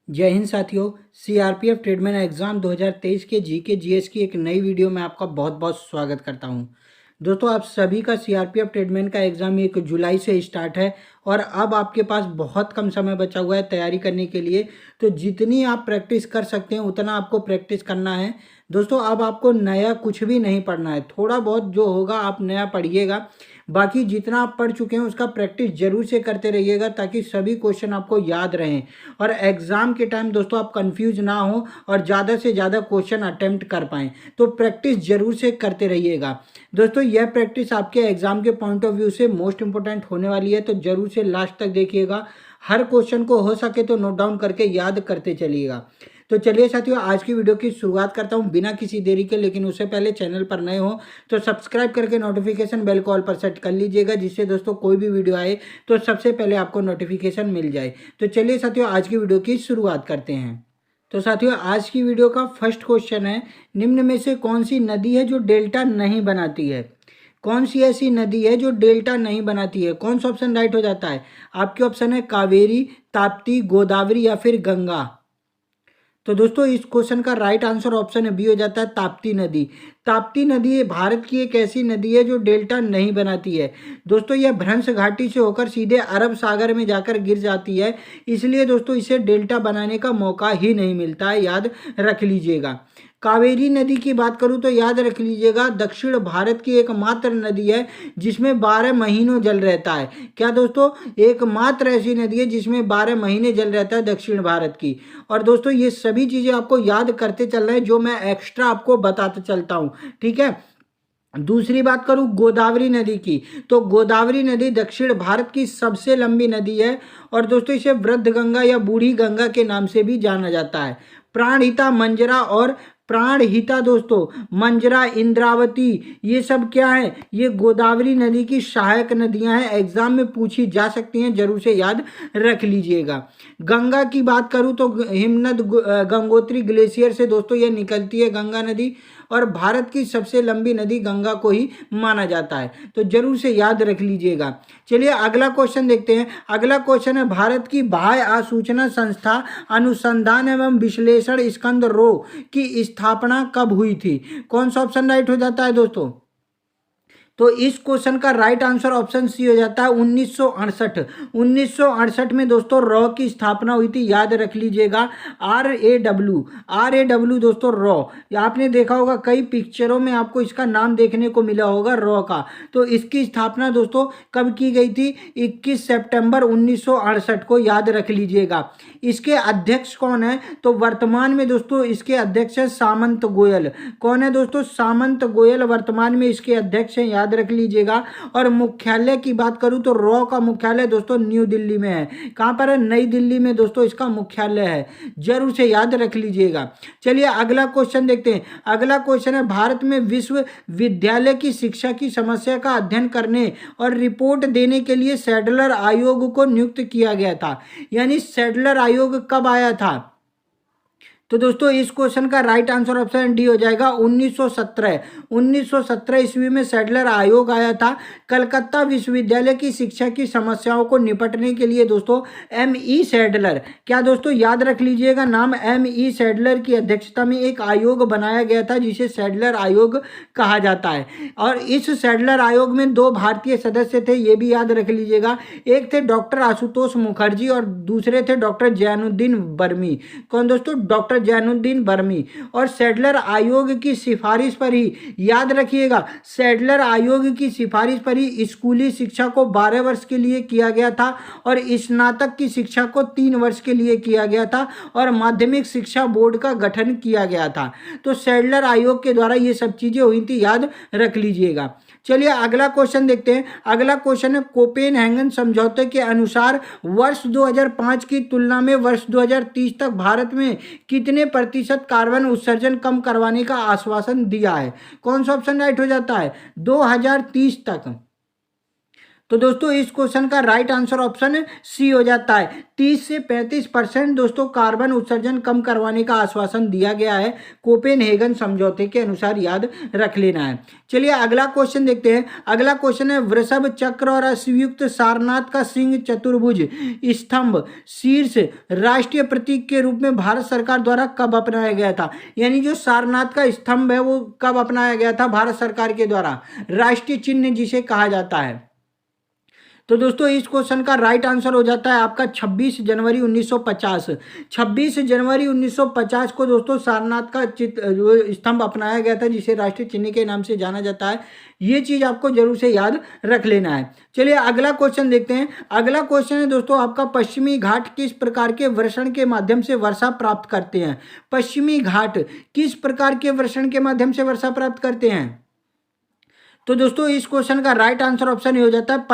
जय हिंद साथियों। CRPF tradesman exam 2023 के जीके जीएस की एक नई वीडियो में आपका बहुत बहुत स्वागत करता हूं। दोस्तों, आप सभी का सीआरपीएफ ट्रेडमैन का एग्जाम 1 जुलाई से स्टार्ट है और अब आपके पास बहुत कम समय बचा हुआ है तैयारी करने के लिए। तो जितनी आप प्रैक्टिस कर सकते हैं उतना आपको प्रैक्टिस करना है। दोस्तों, अब आपको नया कुछ भी नहीं पढ़ना है, थोड़ा बहुत जो होगा आप नया पढ़िएगा। बाकी जितना आप पढ़ चुके हैं उसका प्रैक्टिस जरूर से करते रहिएगा ताकि सभी क्वेश्चन आपको याद रहें और एग्ज़ाम के टाइम दोस्तों आप कंफ्यूज ना हो और ज़्यादा से ज़्यादा क्वेश्चन अटेम्प्ट कर पाएँ। तो प्रैक्टिस जरूर से करते रहिएगा। दोस्तों, यह प्रैक्टिस आपके एग्ज़ाम के पॉइंट ऑफ व्यू से मोस्ट इंपॉर्टेंट होने वाली है, तो जरूर से लास्ट तक देखिएगा। हर क्वेश्चन को हो सके तो नोट डाउन करके याद करते चलिएगा। तो चलिए साथियों, आज की वीडियो की शुरुआत करता हूं बिना किसी देरी के। लेकिन उससे पहले चैनल पर नए हो तो सब्सक्राइब करके नोटिफिकेशन बेल को ऑल पर सेट कर लीजिएगा, जिससे दोस्तों कोई भी वीडियो आए तो सबसे पहले आपको नोटिफिकेशन मिल जाए। तो चलिए साथियों, आज की वीडियो की शुरुआत करते हैं। तो साथियों, आज की वीडियो का फर्स्ट क्वेश्चन है, निम्न में से कौन सी नदी है जो डेल्टा नहीं बनाती है? कौन सी ऐसी नदी है जो डेल्टा नहीं बनाती है? कौन सा ऑप्शन राइट हो जाता है? आपके ऑप्शन है कावेरी, ताप्ती, गोदावरी या फिर गंगा। तो दोस्तों, इस क्वेश्चन का राइट आंसर ऑप्शन है बी हो जाता है ताप्ती नदी। ताप्ती नदी भारत की एक ऐसी नदी है जो डेल्टा नहीं बनाती है। दोस्तों, यह भ्रंश घाटी से होकर सीधे अरब सागर में जाकर गिर जाती है, इसलिए दोस्तों इसे डेल्टा बनाने का मौका ही नहीं मिलता है, याद रख लीजिएगा। कावेरी नदी की बात करूं तो याद रख लीजिएगा, दक्षिण भारत की एकमात्र नदी है जिसमें 12 महीनों जल रहता है। क्या दोस्तों? एकमात्र ऐसी नदी है जिसमें 12 महीने जल रहता है दक्षिण भारत की। और दोस्तों, ये सभी चीज़ें आपको याद करते चल रहे हैं जो मैं एक्स्ट्रा आपको बताते चलता हूँ, ठीक है। दूसरी बात करूं गोदावरी नदी की, तो गोदावरी नदी दक्षिण भारत की सबसे लंबी नदी है और दोस्तों इसे वृद्ध गंगा या बूढ़ी गंगा के नाम से भी जाना जाता है। प्राणहिता, मंजरा और प्राणहिता दोस्तों, मंजरा, इंद्रावती, ये सब क्या है? ये गोदावरी नदी की सहायक नदियां हैं, एग्जाम में पूछी जा सकती हैं, जरूर से याद रख लीजिएगा। गंगा की बात करूं तो हिमनद गंगोत्री ग्लेशियर से दोस्तों ये निकलती है गंगा नदी, और भारत की सबसे लंबी नदी गंगा को ही माना जाता है, तो जरूर से याद रख लीजिएगा। चलिए अगला क्वेश्चन देखते हैं। अगला क्वेश्चन है, भारत की बाह्य आसूचना संस्था अनुसंधान एवं विश्लेषण स्कंद रो की स्थापना कब हुई थी? कौन सा ऑप्शन राइट हो जाता है दोस्तों? तो इस क्वेश्चन का राइट आंसर ऑप्शन सी हो जाता है 1968। 1968 में दोस्तों रॉ की स्थापना हुई थी, याद रख लीजिएगा। RAW दोस्तों रॉ, आपने देखा होगा कई पिक्चरों में आपको इसका नाम देखने को मिला होगा रॉ का। तो इसकी स्थापना दोस्तों कब की गई थी? 21 सितंबर 1968 को, याद रख लीजिएगा। इसके अध्यक्ष कौन है? तो वर्तमान में दोस्तों इसके अध्यक्ष है सामंत गोयल। कौन है दोस्तों? सामंत गोयल वर्तमान में इसके अध्यक्ष हैं, याद रख लीजिएगा। और मुख्यालय की बात करूं तो रॉ का मुख्यालय दोस्तों न्यू दिल्ली में है। कहां पर है? नई दिल्ली में दोस्तों इसका मुख्यालय है, जरूर से याद रख लीजिएगा। चलिए अगला क्वेश्चन देखते हैं। अगला क्वेश्चन है, भारत में विश्वविद्यालय की शिक्षा की समस्या का अध्ययन करने और रिपोर्ट देने के लिए सैडलर आयोग को नियुक्त किया गया था। यानी सैडलर आयोग कब आया था? तो दोस्तों इस क्वेश्चन का राइट आंसर ऑप्शन डी हो जाएगा 1917। 1917 ईस्वी में सैडलर आयोग आया था। कलकत्ता विश्वविद्यालय की शिक्षा की समस्याओं को निपटने के लिए दोस्तों ME सैडलर, क्या दोस्तों याद रख लीजिएगा नाम, ME सैडलर की अध्यक्षता में एक आयोग बनाया गया था जिसे सैडलर आयोग कहा जाता है। और इस सैडलर आयोग में 2 भारतीय सदस्य थे, ये भी याद रख लीजिएगा। एक थे डॉक्टर आशुतोष मुखर्जी और दूसरे थे डॉक्टर जैनुद्दीन बर्मी। कौन दोस्तों? डॉक्टर जैनुद्दीन बर्मी। और सैडलर आयोग की सिफारिश पर ही, याद रखिएगा, सैडलर आयोग की सिफारिश पर ही स्कूली शिक्षा को 12 वर्ष के लिए किया गया था और स्नातक की शिक्षा को 3 वर्ष के लिए किया गया था और माध्यमिक शिक्षा बोर्ड का गठन किया गया था। तो सैडलर आयोग के द्वारा ये सब चीजें हुई थी, याद रख लीजिएगा। चलिए अगला क्वेश्चन देखते हैं। अगला क्वेश्चन है, कोपेनहेगन समझौते के अनुसार वर्ष 2005 की तुलना में वर्ष 2030 तक भारत में कितने प्रतिशत कार्बन उत्सर्जन कम करवाने का आश्वासन दिया है? कौन सा ऑप्शन राइट हो जाता है? 2030 तक। तो दोस्तों इस क्वेश्चन का राइट आंसर ऑप्शन सी हो जाता है। 30 से 35% दोस्तों कार्बन उत्सर्जन कम करवाने का आश्वासन दिया गया है कोपेनहेगन समझौते के अनुसार, याद रख लेना है। चलिए अगला क्वेश्चन देखते हैं। अगला क्वेश्चन है वृषभ चक्र और अश्वयुक्त सारनाथ का सिंह चतुर्भुज स्तंभ शीर्ष राष्ट्रीय प्रतीक के रूप में भारत सरकार द्वारा कब अपनाया गया था? यानी जो सारनाथ का स्तंभ है वो कब अपनाया गया था भारत सरकार के द्वारा, राष्ट्रीय चिन्ह जिसे कहा जाता है। तो दोस्तों इस क्वेश्चन का राइट आंसर हो जाता है आपका 26 जनवरी 1950। 26 जनवरी 1950 को दोस्तों सारनाथ का स्तंभ अपनाया गया था जिसे राष्ट्रीय चिन्ह के नाम से जाना जाता है। ये चीज आपको जरूर से याद रख लेना है। चलिए अगला क्वेश्चन देखते हैं। अगला क्वेश्चन है दोस्तों आपका पश्चिमी घाट किस प्रकार के वर्षण के माध्यम से वर्षा प्राप्त करते हैं? पश्चिमी घाट किस प्रकार के वर्षण के माध्यम से वर्षा प्राप्त करते हैं? तो दोस्तों इस क्वेश्चन का राइट आंसर ऑप्शन ये हो जाता है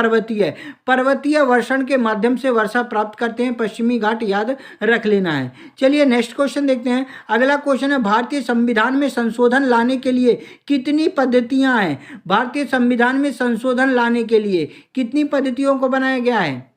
पर्वतीय वर्षण के माध्यम से वर्षा प्राप्त करते हैं पश्चिमी घाट, याद रख लेना है। चलिए नेक्स्ट क्वेश्चन देखते हैं। अगला क्वेश्चन है भारतीय संविधान में संशोधन लाने के लिए कितनी पद्धतियां हैं? भारतीय संविधान में संशोधन लाने के लिए कितनी पद्धतियों को बनाया गया है?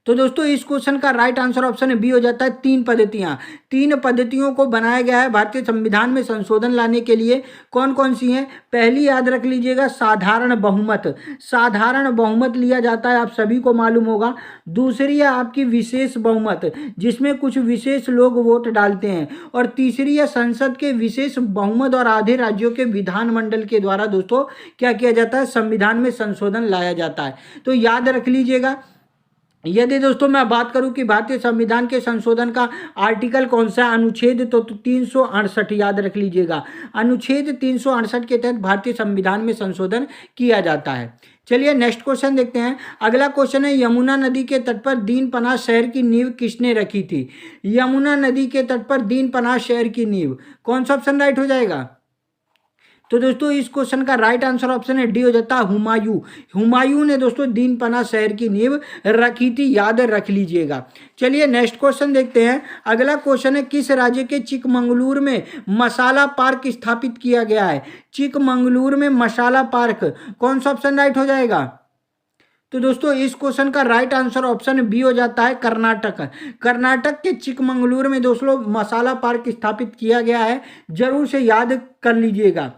तो दोस्तों इस क्वेश्चन का राइट आंसर ऑप्शन बी हो जाता है 3 पद्धतियां। 3 पद्धतियों को बनाया गया है भारतीय संविधान में संशोधन लाने के लिए। कौन कौन सी हैं? पहली याद रख लीजिएगा साधारण बहुमत, साधारण बहुमत लिया जाता है, आप सभी को मालूम होगा। दूसरी है आपकी विशेष बहुमत जिसमें कुछ विशेष लोग वोट डालते हैं। और तीसरी है संसद के विशेष बहुमत और आधे राज्यों के विधानमंडल के द्वारा दोस्तों क्या किया जाता है? संविधान में संशोधन लाया जाता है। तो याद रख लीजिएगा। यदि दोस्तों मैं बात करूं कि भारतीय संविधान के संशोधन का आर्टिकल कौन सा अनुच्छेद, तो 368 याद रख लीजिएगा। अनुच्छेद 368 के तहत भारतीय संविधान में संशोधन किया जाता है। चलिए नेक्स्ट क्वेश्चन देखते हैं। अगला क्वेश्चन है यमुना नदी के तट पर दीनपनाह शहर की नींव किसने रखी थी? यमुना नदी के तट पर दीनपनाह शहर की नींव, कौन सा ऑप्शन राइट हो जाएगा? तो दोस्तों इस क्वेश्चन का राइट आंसर ऑप्शन है डी हो जाता है हुमायूं। हुमायूं ने दोस्तों दीनपनाह शहर की नींव रखी थी, याद रख लीजिएगा। चलिए नेक्स्ट क्वेश्चन देखते हैं। अगला क्वेश्चन है किस राज्य के चिकमंगलुरु में मसाला पार्क स्थापित किया गया है? चिकमंगलुरु में मसाला पार्क, कौन सा ऑप्शन राइट हो जाएगा? तो दोस्तों इस क्वेश्चन का राइट आंसर ऑप्शन बी हो जाता है कर्नाटक। कर्नाटक के चिकमंगलुरु में दोस्तों मसाला पार्क स्थापित किया गया है, जरूर से याद कर लीजिएगा।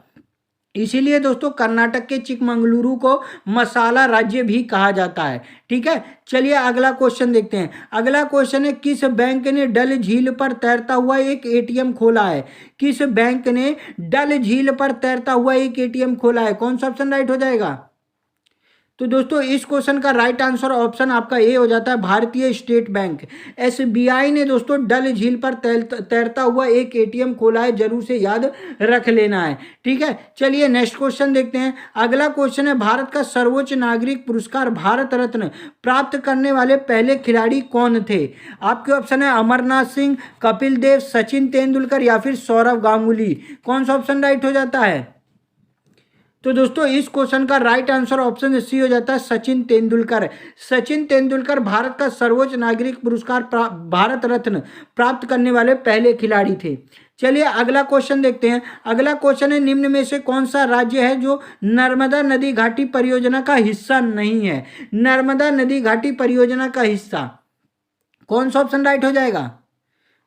इसीलिए दोस्तों कर्नाटक के चिकमंगलुरु को मसाला राज्य भी कहा जाता है। ठीक है, चलिए अगला क्वेश्चन देखते हैं। अगला क्वेश्चन है किस बैंक ने डल झील पर तैरता हुआ एक एटीएम खोला है? किस बैंक ने डल झील पर तैरता हुआ एक एटीएम खोला है? कौन सा ऑप्शन राइट हो जाएगा? तो दोस्तों इस क्वेश्चन का राइट आंसर ऑप्शन आपका ए हो जाता है भारतीय स्टेट बैंक। एसबीआई ने दोस्तों डल झील पर तैरता हुआ एक एटीएम खोला है, जरूर से याद रख लेना है। ठीक है, चलिए नेक्स्ट क्वेश्चन देखते हैं। अगला क्वेश्चन है भारत का सर्वोच्च नागरिक पुरस्कार भारत रत्न प्राप्त करने वाले पहले खिलाड़ी कौन थे? आपके ऑप्शन है अमरनाथ सिंह, कपिल देव, सचिन तेंदुलकर या फिर सौरव गांगुली, कौन सा ऑप्शन राइट हो जाता है? तो दोस्तों इस क्वेश्चन का राइट आंसर ऑप्शन सी हो जाता है सचिन तेंदुलकर। सचिन तेंदुलकर भारत का सर्वोच्च नागरिक पुरस्कार भारत रत्न प्राप्त करने वाले पहले खिलाड़ी थे। चलिए अगला क्वेश्चन देखते हैं। अगला क्वेश्चन है निम्न में से कौन सा राज्य है जो नर्मदा नदी घाटी परियोजना का हिस्सा नहीं है? नर्मदा नदी घाटी परियोजना का हिस्सा, कौन सा ऑप्शन राइट हो जाएगा?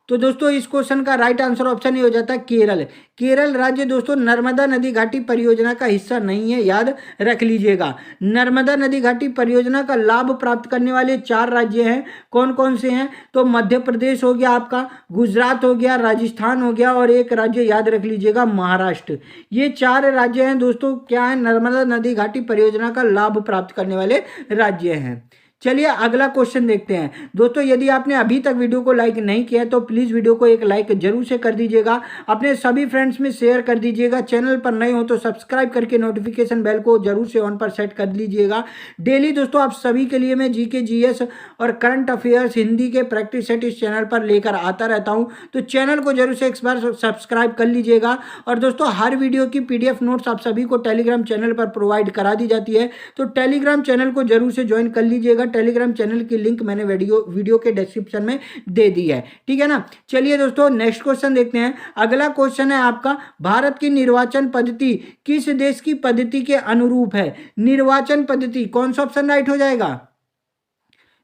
तो दोस्तों इस क्वेश्चन का राइट आंसर ऑप्शन ये हो जाता है केरल। केरल राज्य दोस्तों नर्मदा नदी घाटी परियोजना का हिस्सा नहीं है, याद रख लीजिएगा। नर्मदा नदी घाटी परियोजना का लाभ प्राप्त करने वाले 4 राज्य हैं, कौन कौन से हैं? तो मध्य प्रदेश हो गया आपका, गुजरात हो गया, राजस्थान हो गया और एक राज्य याद रख लीजिएगा महाराष्ट्र। ये 4 राज्य हैं दोस्तों, क्या है? नर्मदा नदी घाटी परियोजना का लाभ प्राप्त करने वाले राज्य हैं। चलिए अगला क्वेश्चन देखते हैं। दोस्तों यदि आपने अभी तक वीडियो को लाइक नहीं किया तो प्लीज़ वीडियो को एक लाइक जरूर से कर दीजिएगा, अपने सभी फ्रेंड्स में शेयर कर दीजिएगा। चैनल पर नए हो तो सब्सक्राइब करके नोटिफिकेशन बेल को जरूर से ऑन पर सेट कर लीजिएगा। डेली दोस्तों आप सभी के लिए मैं जीके जीएस और करंट अफेयर्स हिंदी के प्रैक्टिस सेट इस चैनल पर लेकर आता रहता हूँ, तो चैनल को जरूर से एक बार सब्सक्राइब कर लीजिएगा। और दोस्तों हर वीडियो की PDF नोट्स आप सभी को टेलीग्राम चैनल पर प्रोवाइड करा दी जाती है, तो टेलीग्राम चैनल को जरूर से ज्वाइन कर लीजिएगा। टेलीग्राम चैनल की लिंक मैंने वीडियो के डिस्क्रिप्शन में दे दी है, ठीक है ना। चलिए दोस्तों नेक्स्ट क्वेश्चन देखते हैं। अगला क्वेश्चन है आपका, भारत की निर्वाचन पद्धति किस देश की पद्धति के अनुरूप है? निर्वाचन पद्धति, कौन सा ऑप्शन राइट हो जाएगा?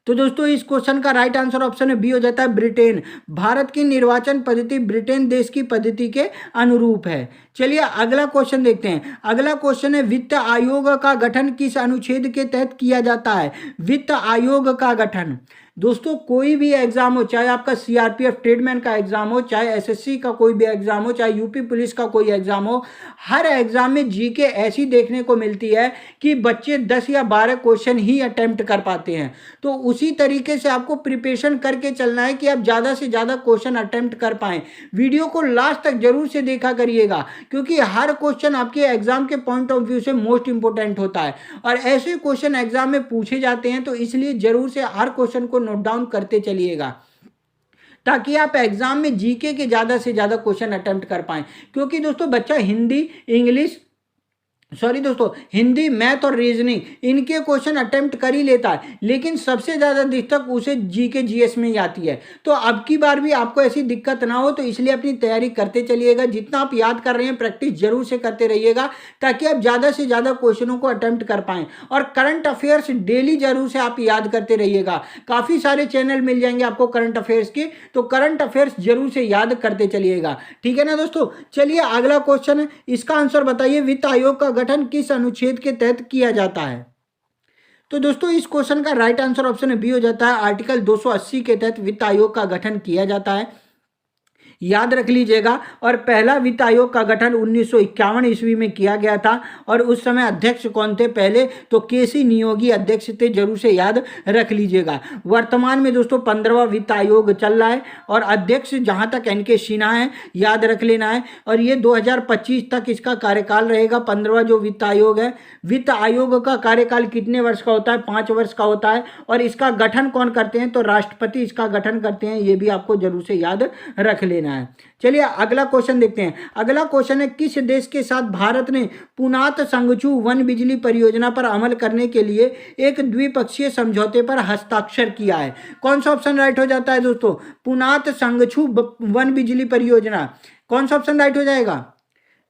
तो दोस्तों इस क्वेश्चन का राइट आंसर ऑप्शन बी हो जाता है ब्रिटेन। भारत की निर्वाचन पद्धति ब्रिटेन देश की पद्धति के अनुरूप है। चलिए अगला क्वेश्चन देखते हैं। अगला क्वेश्चन है, वित्त आयोग का गठन किस अनुच्छेद के तहत किया जाता है? वित्त आयोग का गठन, दोस्तों कोई भी एग्जाम हो, चाहे आपका सीआरपीएफ ट्रेडमैन का एग्जाम हो, चाहे एसएससी का कोई भी एग्जाम हो, चाहे यूपी पुलिस का कोई एग्जाम हो, हर एग्जाम में जीके ऐसी देखने को मिलती है कि बच्चे 10 या 12 क्वेश्चन ही अटेम्प्ट कर पाते हैं। तो उसी तरीके से आपको प्रिपरेशन करके चलना है कि आप ज़्यादा से ज़्यादा क्वेश्चन अटेम्प्ट कर पाएं। वीडियो को लास्ट तक जरूर से देखा करिएगा, क्योंकि हर क्वेश्चन आपके एग्जाम के पॉइंट ऑफ व्यू से मोस्ट इंपॉर्टेंट होता है और ऐसे क्वेश्चन एग्जाम में पूछे जाते हैं। तो इसलिए जरूर से हर क्वेश्चन को नोट डाउन करते चलिएगा, ताकि आप एग्जाम में जीके के ज्यादा से ज्यादा क्वेश्चन अटेम्प्ट कर पाएं। क्योंकि दोस्तों बच्चा हिंदी, मैथ और रीजनिंग इनके क्वेश्चन अटेम्प्ट कर ही लेता है, लेकिन सबसे ज़्यादा दिक्कत उसे जीके जीएस में ही आती है। तो अब की बार भी आपको ऐसी दिक्कत ना हो, तो इसलिए अपनी तैयारी करते चलिएगा। जितना आप याद कर रहे हैं प्रैक्टिस जरूर से करते रहिएगा, ताकि आप ज़्यादा से ज़्यादा क्वेश्चनों को अटेम्प्ट कर पाएँ। और करंट अफेयर्स डेली जरूर से आप याद करते रहिएगा। काफ़ी सारे चैनल मिल जाएंगे आपको करंट अफेयर्स के, तो करंट अफेयर्स जरूर से याद करते चलिएगा, ठीक है ना दोस्तों। चलिए अगला क्वेश्चन है, इसका आंसर बताइए, वित्त आयोग का गठन किस अनुच्छेद के तहत किया जाता है? तो दोस्तों इस क्वेश्चन का राइट आंसर ऑप्शन बी हो जाता है, आर्टिकल 280 के तहत वित्त आयोग का गठन किया जाता है। याद रख लीजिएगा। और पहला वित्त आयोग का गठन 1951 ईस्वी में किया गया था। और उस समय अध्यक्ष कौन थे? पहले तो केसी नियोगी अध्यक्ष थे, जरूर से याद रख लीजिएगा। वर्तमान में दोस्तों 15वां वित्त आयोग चल रहा है और अध्यक्ष जहां तक एनके सिन्हा है, याद रख लेना है। और ये 2025 तक इसका कार्यकाल रहेगा, 15वां जो वित्त आयोग है। वित्त आयोग का कार्यकाल कितने वर्ष का होता है? 5 वर्ष का होता है। और इसका गठन कौन करते हैं? तो राष्ट्रपति इसका गठन करते हैं, ये भी आपको जरूर से याद रख लेना है। चलिए अगला क्वेश्चन देखते हैं। अगला क्वेश्चन है, किस देश के साथ भारत ने पुनात संगचू वन बिजली परियोजना पर अमल करने के लिए एक द्विपक्षीय समझौते पर हस्ताक्षर किया है? कौन सा ऑप्शन राइट हो जाता है दोस्तों? पुनात संगचू वन बिजली परियोजना, कौन सा ऑप्शन राइट हो जाएगा?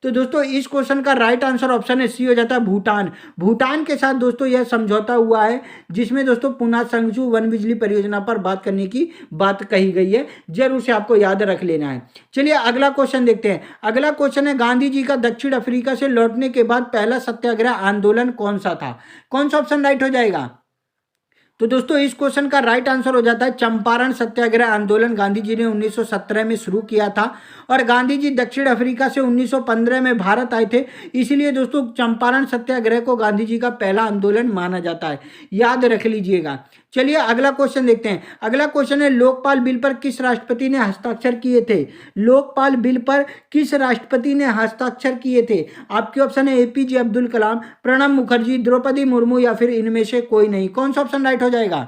तो दोस्तों इस क्वेश्चन का राइट आंसर ऑप्शन है सी हो जाता है, भूटान। भूटान के साथ दोस्तों यह समझौता हुआ है, जिसमें दोस्तों पुनात संगचू वन बिजली परियोजना पर बात करने की बात कही गई है, जरूर से आपको याद रख लेना है। चलिए अगला क्वेश्चन देखते हैं। अगला क्वेश्चन है, गांधी जी का दक्षिण अफ्रीका से लौटने के बाद पहला सत्याग्रह आंदोलन कौन सा था? कौन सा ऑप्शन राइट हो जाएगा? तो दोस्तों इस क्वेश्चन का राइट आंसर हो जाता है चंपारण सत्याग्रह आंदोलन। गांधी जी ने 1917 में शुरू किया था और गांधी जी दक्षिण अफ्रीका से 1915 में भारत आए थे, इसलिए दोस्तों चंपारण सत्याग्रह को गांधी जी का पहला आंदोलन माना जाता है, याद रख लीजिएगा। चलिए अगला क्वेश्चन देखते हैं। अगला क्वेश्चन है, लोकपाल बिल पर किस राष्ट्रपति ने हस्ताक्षर किए थे? लोकपाल बिल पर किस राष्ट्रपति ने हस्ताक्षर किए थे? आपके ऑप्शन है एपीजे अब्दुल कलाम, प्रणब मुखर्जी, द्रौपदी मुर्मू या फिर इनमें से कोई नहीं। कौन सा ऑप्शन राइट हो जाएगा?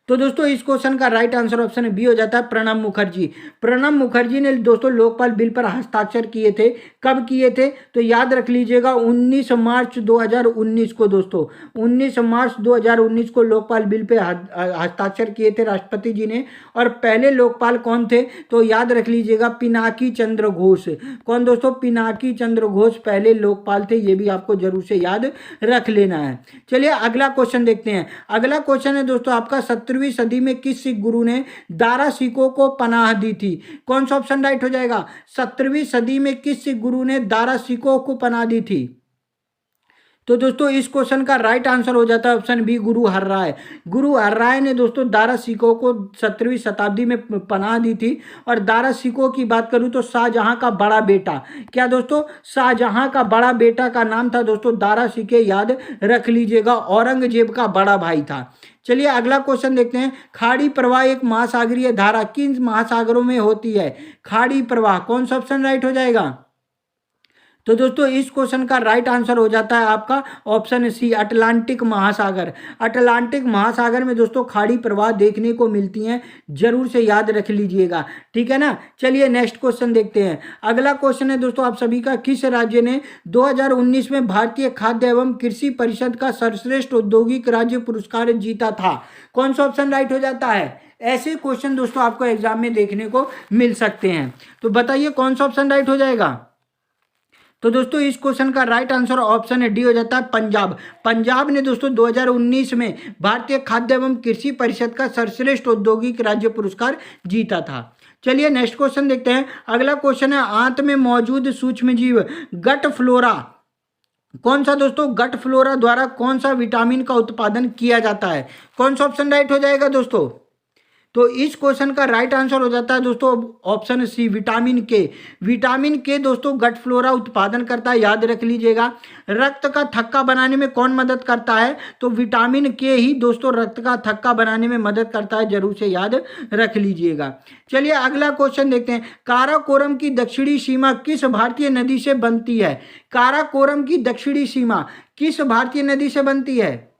तो दोस्तों इस क्वेश्चन का राइट आंसर ऑप्शन बी हो जाता है प्रणब मुखर्जी। प्रणब मुखर्जी ने दोस्तों लोकपाल बिल पर हस्ताक्षर किए थे। कब किए थे? तो याद रख लीजिएगा 19 मार्च 2019 को दोस्तों, 19 मार्च 2019 को लोकपाल बिल पे हस्ताक्षर किए थे राष्ट्रपति जी ने। और पहले लोकपाल कौन थे? तो याद रख लीजिएगा पिनाकी चंद्र घोष। कौन दोस्तों? पिनाकी चंद्र घोष पहले लोकपाल थे, ये भी आपको जरूर से याद रख लेना है। चलिए अगला क्वेश्चन देखते हैं। अगला क्वेश्चन है दोस्तों आपका, 17वीं सदी में किस सिख गुरु ने दारा सिखों को पनाह दी थी? कौन सा ऑप्शन राइट हो जाएगा? 17वीं सदी में किस सिख गुरु ने दारा सिखों को पनाह दी थी? तो दोस्तों इस क्वेश्चन का राइट आंसर हो जाता है ऑप्शन बी, गुरु हरराय। गुरु हरराय ने दोस्तों दारा सिखों को 17वीं शताब्दी में पनाह दी थी। और दारा सिखों की बात करूं तो शाहजहां का बड़ा बेटा, क्या दोस्तों? शाहजहां का बड़ा बेटा का नाम था दोस्तों दारा सिखे, याद रख लीजिएगा। औरंगजेब का बड़ा भाई था। चलिए अगला क्वेश्चन देखते हैं। खाड़ी प्रवाह एक महासागरीय धारा किन महासागरों में होती है? खाड़ी प्रवाह, कौन सा ऑप्शन राइट हो जाएगा? तो दोस्तों इस क्वेश्चन का राइट आंसर हो जाता है आपका ऑप्शन सी, अटलांटिक महासागर। अटलांटिक महासागर में दोस्तों खाड़ी प्रवाह देखने को मिलती हैं, जरूर से याद रख लीजिएगा, ठीक है ना। चलिए नेक्स्ट क्वेश्चन देखते हैं। अगला क्वेश्चन है दोस्तों आप सभी का, किस राज्य ने 2019 में भारतीय खाद्य एवं कृषि परिषद का सर्वश्रेष्ठ औद्योगिक राज्य पुरस्कार जीता था? कौन सा ऑप्शन राइट हो जाता है? ऐसे क्वेश्चन दोस्तों आपको एग्जाम में देखने को मिल सकते हैं, तो बताइए कौन सा ऑप्शन राइट हो जाएगा। तो दोस्तों इस क्वेश्चन का राइट आंसर ऑप्शन है डी हो जाता है, पंजाब। पंजाब ने दोस्तों 2019 में भारतीय खाद्य एवं कृषि परिषद का सर्वश्रेष्ठ औद्योगिक राज्य पुरस्कार जीता था। चलिए नेक्स्ट क्वेश्चन देखते हैं। अगला क्वेश्चन है, आंत में मौजूद सूक्ष्म जीव गट फ्लोरा, कौन सा दोस्तों गट फ्लोरा द्वारा कौन सा विटामिन का उत्पादन किया जाता है? कौन सा ऑप्शन राइट हो जाएगा दोस्तों? तो इस क्वेश्चन का राइट आंसर हो जाता है दोस्तों ऑप्शन सी, विटामिन के। विटामिन के दोस्तों गट फ्लोरा उत्पादन करता है, याद रख लीजिएगा। रक्त का थक्का बनाने में कौन मदद करता है? तो विटामिन के ही दोस्तों रक्त का थक्का बनाने में मदद करता है, जरूर से याद रख लीजिएगा। चलिए अगला क्वेश्चन देखते हैं। काराकोरम की दक्षिणी सीमा किस भारतीय नदी से बनती है? काराकोरम की दक्षिणी सीमा किस भारतीय नदी से बनती है?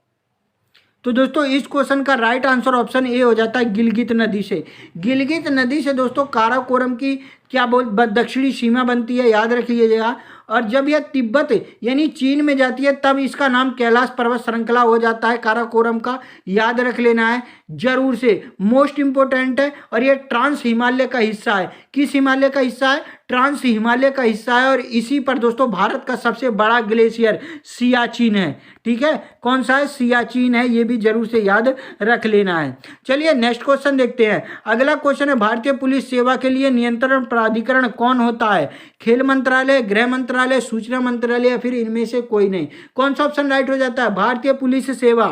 तो दोस्तों इस क्वेश्चन का राइट आंसर ऑप्शन ए हो जाता है, गिलगित नदी से। गिलगित नदी से दोस्तों काराकोरम की क्या दक्षिणी सीमा बनती है, याद रख लीजिएगा। और जब यह तिब्बत यानी चीन में जाती है तब इसका नाम कैलाश पर्वत श्रृंखला हो जाता है काराकोरम का, याद रख लेना है जरूर से, मोस्ट इंपोर्टेंट है। और यह ट्रांस हिमालय का हिस्सा है। किस हिमालय का हिस्सा है? ट्रांस हिमालय का हिस्सा है। और इसी पर दोस्तों भारत का सबसे बड़ा ग्लेशियर सियाचिन है, ठीक है। कौन सा है? सियाचिन है, ये भी जरूर से याद रख लेना है। चलिए नेक्स्ट क्वेश्चन देखते हैं। अगला क्वेश्चन है, भारतीय पुलिस सेवा के लिए नियंत्रण प्राधिकरण कौन होता है? खेल मंत्रालय, गृह मंत्रालय, सूचना मंत्रालय या फिर इनमें से कोई नहीं? कौन सा ऑप्शन राइट हो जाता है? भारतीय पुलिस सेवा।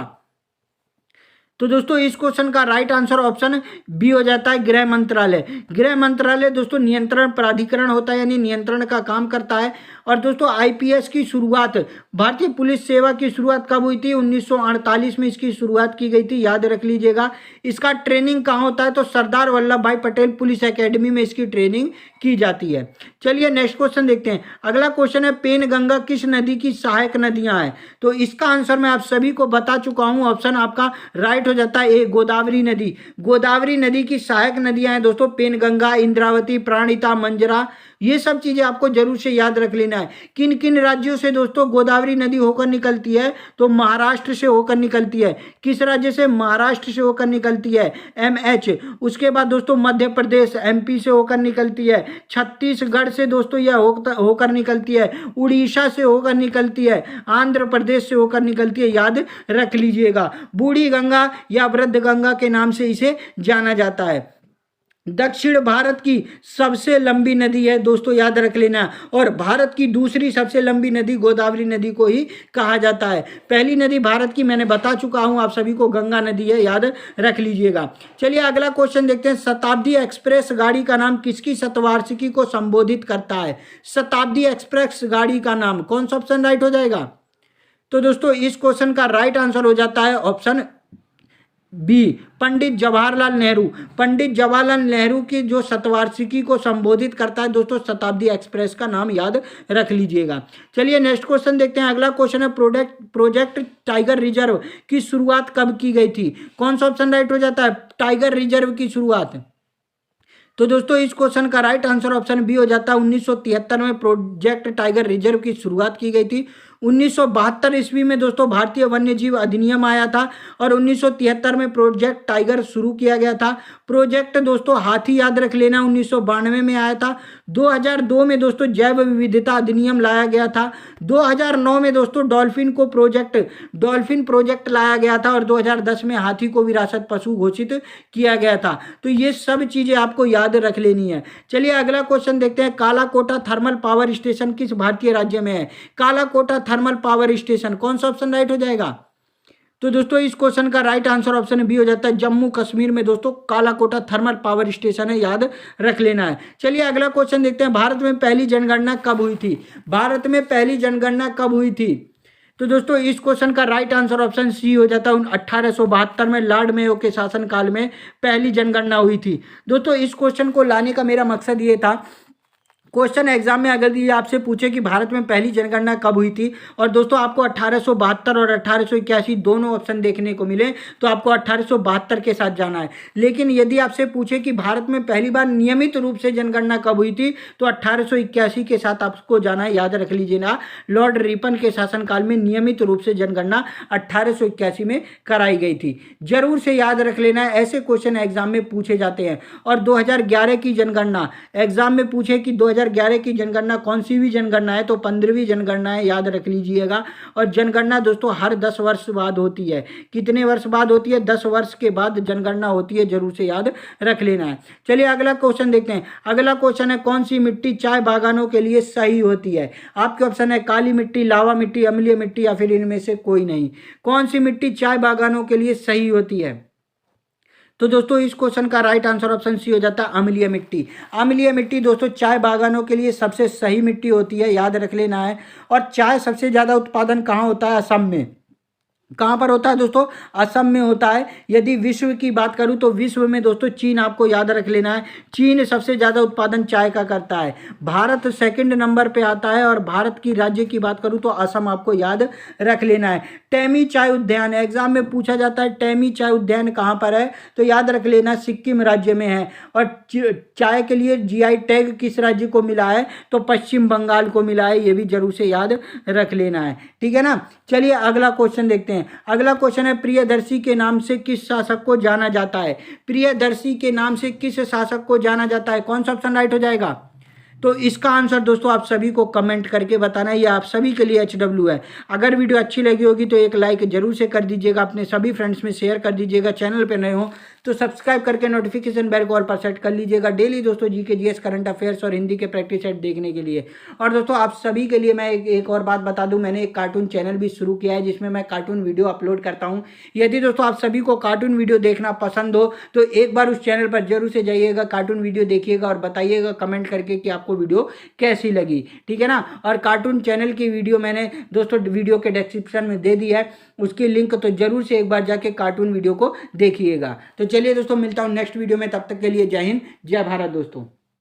तो दोस्तों इस क्वेश्चन का राइट आंसर ऑप्शन बी हो जाता है, गृह मंत्रालय। गृह मंत्रालय दोस्तों नियंत्रण प्राधिकरण होता है, यानी नियंत्रण का काम करता है। और दोस्तों आईपीएस की शुरुआत, भारतीय पुलिस सेवा की शुरुआत कब हुई थी? 1948 में इसकी शुरुआत की गई थी, याद रख लीजिएगा। इसका ट्रेनिंग कहाँ होता है? तो सरदार वल्लभ भाई पटेल पुलिस एकेडमी में इसकी ट्रेनिंग की जाती है। चलिए नेक्स्ट क्वेश्चन देखते हैं। अगला क्वेश्चन है, पेन गंगा किस नदी की सहायक नदियां हैं? तो इसका आंसर मैं आप सभी को बता चुका हूं, ऑप्शन आपका राइट हो जाता है ए, गोदावरी नदी। गोदावरी नदी की सहायक नदियां हैं दोस्तों पेन गंगा, इंद्रावती, प्राणिता, मंजरा। ये सब चीजें आपको जरूर से याद रख लेना है। किन किन राज्यों से दोस्तों गोदावरी नदी होकर निकलती है? तो महाराष्ट्र से होकर निकलती है। किस राज्य से? महाराष्ट्र से होकर निकलती है, MH। उसके बाद दोस्तों मध्य प्रदेश, MP से होकर निकलती है। छत्तीसगढ़ से दोस्तों यह होकर निकलती है। उड़ीसा से होकर निकलती है। आंध्र प्रदेश से होकर निकलती है, याद रख लीजिएगा। बूढ़ी गंगा या वृद्ध गंगा के नाम से इसे जाना जाता है। दक्षिण भारत की सबसे लंबी नदी है दोस्तों, याद रख लेना। और भारत की दूसरी सबसे लंबी नदी गोदावरी नदी को ही कहा जाता है। पहली नदी भारत की मैंने बता चुका हूं आप सभी को, गंगा नदी है, याद रख लीजिएगा। चलिए अगला क्वेश्चन देखते हैं। शताब्दी एक्सप्रेस गाड़ी का नाम किसकी शतवार्षिकी को संबोधित करता है? शताब्दी एक्सप्रेस गाड़ी का नाम, कौन सा ऑप्शन राइट हो जाएगा? तो दोस्तों इस क्वेश्चन का राइट आंसर हो जाता है ऑप्शन बी, पंडित जवाहरलाल नेहरू। पंडित जवाहरलाल नेहरू की जो शतवार्षिकी को संबोधित करता है दोस्तों, शताब्दी एक्सप्रेस का नाम याद रख लीजिएगा। चलिए नेक्स्ट क्वेश्चन देखते हैं। अगला क्वेश्चन है, प्रोजेक्ट टाइगर रिजर्व की शुरुआत कब की गई थी? कौन सा ऑप्शन राइट हो जाता है? टाइगर रिजर्व की शुरुआत। तो दोस्तों इस क्वेश्चन का राइट आंसर ऑप्शन बी हो जाता है, 1973 में प्रोजेक्ट टाइगर रिजर्व की शुरुआत की गई थी। 1972 ईस्वी में दोस्तों भारतीय वन्य जीव अधिनियम आया था और 1973 में प्रोजेक्ट टाइगर शुरू किया गया था। प्रोजेक्ट दोस्तों हाथी, याद रख लेना, 1992 में आया था। 2002 में दोस्तों जैव विविधता अधिनियम लाया गया था। 2009 में दोस्तों डॉल्फिन प्रोजेक्ट लाया गया था। और 2010 में हाथी को विरासत पशु घोषित किया गया था। तो ये सब चीजें आपको याद रख लेनी है। चलिए अगला क्वेश्चन देखते हैं। कालाकोटा थर्मल पावर स्टेशन किस भारतीय राज्य में है? कालाकोटा थर्मल पावर स्टेशन, कौन सा ऑप्शन राइट हो जाएगा? तो दोस्तों इस क्वेश्चन का राइट आंसर ऑप्शन बी हो जाता है, जम्मू कश्मीर में दोस्तों कालाकोटा थर्मल पावर स्टेशन है, याद रख लेना है। चलिए अगला क्वेश्चन देखते हैं। भारत में पहली जनगणना कब हुई थी? भारत में पहली जनगणना कब हुई थी? तो दोस्तों इस क्वेश्चन का राइट आंसर ऑप्शन सी हो जाता है, 1872 में लॉर्ड मेयो के शासनकाल में पहली जनगणना हुई थी। दोस्तों इस क्वेश्चन को लाने का मेरा मकसद ये था क्वेश्चन एग्जाम में अगर ये आपसे पूछे कि भारत में पहली जनगणना कब हुई थी, और दोस्तों आपको 1872 और 1881 दोनों ऑप्शन देखने को मिले, तो आपको 1872 के साथ जाना है। लेकिन यदि आपसे पूछे कि भारत में पहली बार नियमित रूप से जनगणना कब हुई थी, तो 1881 के साथ आपको जाना है। याद रख लीजिए ना, लॉर्ड रिपन के शासनकाल में नियमित रूप से जनगणना 1881 में कराई गई थी। जरूर से याद रख लेना है, ऐसे क्वेश्चन एग्जाम में पूछे जाते हैं। और 2011 की जनगणना एग्जाम में पूछे कि 2011 की जनगणना कौन सी भी जनगणना है, तो 15वीं जनगणना है, याद रख लीजिएगा। और जनगणना दोस्तों हर 10 वर्ष बाद होती है। कितने वर्ष बाद होती है? 10 वर्ष के बाद जनगणना होती है, जरूर से याद रख लेना है। चलिए अगला क्वेश्चन देखते हैं। अगला क्वेश्चन है, कौन सी मिट्टी चाय बागानों के लिए सही होती है? आपके ऑप्शन है काली मिट्टी, लावा मिट्टी, अम्लीय मिट्टी, या फिर इनमें से कोई नहीं। कौन सी मिट्टी चाय बागानों के लिए सही होती है? तो दोस्तों इस क्वेश्चन का राइट आंसर ऑप्शन सी हो जाता है, अम्लीय मिट्टी। अम्लीय मिट्टी दोस्तों चाय बागानों के लिए सबसे सही मिट्टी होती है, याद रख लेना है। और चाय सबसे ज़्यादा उत्पादन कहाँ होता है? असम में। कहाँ पर होता है दोस्तों? असम में होता है। यदि विश्व की बात करूं तो विश्व में दोस्तों चीन, आपको याद रख लेना है, चीन सबसे ज़्यादा उत्पादन चाय का करता है। भारत सेकंड नंबर पे आता है। और भारत की राज्य की बात करूं तो असम आपको याद रख लेना है। टैमी चाय उद्यान एग्जाम में पूछा जाता है, टैमी चाय उद्यान कहाँ पर है? तो याद रख लेना सिक्किम राज्य में है। और चाय के लिए जीआई टैग किस राज्य को मिला है? तो पश्चिम बंगाल को मिला है। ये भी जरूर से याद रख लेना है, ठीक है ना। चलिए अगला क्वेश्चन देखते हैं। अगला क्वेश्चन है, प्रियदर्शी के नाम से किस शासक को जाना जाता है? प्रियदर्शी के नाम से किस शासक को जाना जाता है? कौन सा ऑप्शन राइट हो जाएगा? तो इसका आंसर दोस्तों आप सभी को कमेंट करके बताना है, ये आप सभी के लिए HW है। अगर वीडियो अच्छी लगी होगी तो एक लाइक जरूर से कर दीजिएगा, अपने सभी फ्रेंड्स में शेयर कर दीजिएगा। चैनल पे नए हो तो सब्सक्राइब करके नोटिफिकेशन बेल को ऑल पर सेट कर लीजिएगा, डेली दोस्तों जीके जीएस करंट अफेयर्स और हिंदी के प्रैक्टिस सेट देखने के लिए। और दोस्तों आप सभी के लिए मैं एक और बात बता दूं, मैंने एक कार्टून चैनल भी शुरू किया है जिसमें मैं कार्टून वीडियो अपलोड करता हूं। यदि दोस्तों आप सभी को कार्टून वीडियो देखना पसंद हो तो एक बार उस चैनल पर जरूर से जाइएगा, कार्टून वीडियो देखिएगा और बताइएगा कमेंट करके कि आपको वीडियो कैसी लगी, ठीक है ना। और कार्टून चैनल की वीडियो मैंने दोस्तों वीडियो के डिस्क्रिप्शन में दे दी है, उसकी लिंक, तो जरूर से एक बार जाके कार्टून वीडियो को देखिएगा। तो चलिए दोस्तों मिलता हूं नेक्स्ट वीडियो में, तब तक के लिए जय हिंद जय भारत दोस्तों।